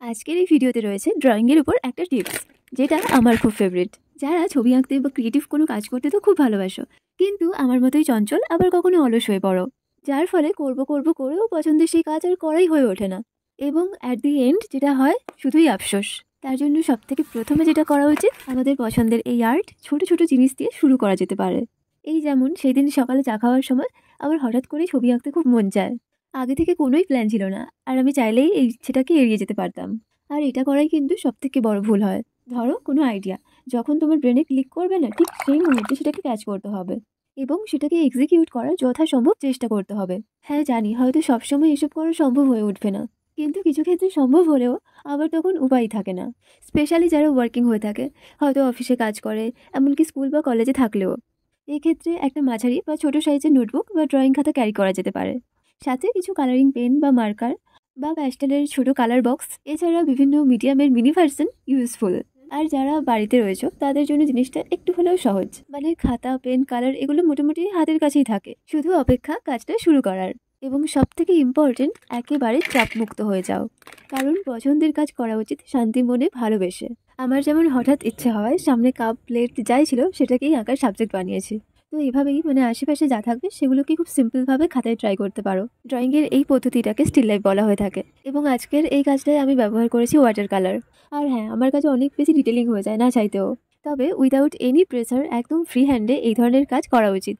আজকের এই ভিডিওতে রয়েছে ড্রয়িংয়ের উপর একটা টিপস, যেটা আমার খুব ফেভারিট। যারা ছবি আঁকতে বা ক্রিয়েটিভ কোনো কাজ করতে তো খুব ভালোবাসো, কিন্তু আমার মতোই চঞ্চল আবার কখনো অলস হয়ে পড়ো, যার ফলে করব করব করেও পছন্দের সেই কাজ আর করাই হয়ে ওঠে না, এবং অ্যাট দি এন্ড যেটা হয় শুধুই আফসোস। তার জন্য সব থেকে প্রথমে যেটা করা উচিত, আমাদের পছন্দের এই আর্ট ছোট ছোট জিনিস দিয়ে শুরু করা যেতে পারে। এই যেমন সেই দিন সকালে চা খাওয়ার সময় আমার হঠাৎ করেই ছবি আঁকতে খুব মন চায়। আগে থেকে কোনোই প্ল্যান ছিল না, আর আমি চাইলেই এই ইচ্ছেটাকে এড়িয়ে যেতে পারতাম। আর এটা করাই কিন্তু সব থেকে বড় ভুল হয়। ধরো কোনো আইডিয়া যখন তোমার ব্রেনে ক্লিক করবে না, ঠিক সেই মুহূর্তে সেটাকে ক্যাচ করতে হবে এবং সেটাকে এক্সিকিউট করার যথাসম্ভব চেষ্টা করতে হবে। হ্যাঁ জানি, হয়তো সবসময় এসব করা সম্ভব হয়ে উঠবে না, কিন্তু কিছু ক্ষেত্রে সম্ভব হলেও আবার তখন উপায় থাকে না। স্পেশালি যারা ওয়ার্কিং হয়ে থাকে, হয়তো অফিসে কাজ করে, এমনকি স্কুল বা কলেজে থাকলেও। এই ক্ষেত্রে একটা মাঝারি বা ছোট সাইজের নোটবুক বা ড্রয়িং খাতা ক্যারি করা যেতে পারে, সাথে কিছু কালারিং পেন বা মার্কার বা প্যাস্টেলের ছোট কালার বক্স। এছাড়া বিভিন্ন মিডিয়ামের মিনি ভার্সন ইউজফুল। আর যারা বাড়িতে রয়েছে তাদের জন্য জিনিসটা একটু হলেও সহজ, মানে খাতা পেন কালার এগুলো মোটামুটি হাতের কাছেই থাকে, শুধু অপেক্ষা কাজটা শুরু করার। এবং সব থেকে ইম্পর্টেন্ট, একেবারে চাপমুক্ত হয়ে যাও, কারণ পছন্দের কাজ করা উচিত শান্তি মনে ভালোবেসে। আমার যেমন হঠাৎ ইচ্ছে হয় সামনে কাপ প্লেট যাই ছিল সেটাকেই আঁকার সাবজেক্ট বানিয়েছি। তো এইভাবেই মানে আশেপাশে যা থাকবে সেগুলোকে খুব সিম্পলভাবে খাতায় ট্রাই করতে পারো। ড্রয়িংয়ের এই পদ্ধতিটাকে স্টিল লাইফ বলা হয়ে থাকে, এবং আজকের এই কাজটায় আমি ব্যবহার করেছি ওয়াটার কালার। আর হ্যাঁ, আমার কাছে অনেক বেশি ডিটেলিং হয়ে যায় না চাইতেও, তবে উইদাউট এনি প্রেসার একদম ফ্রি হ্যান্ডে এই ধরনের কাজ করা উচিত।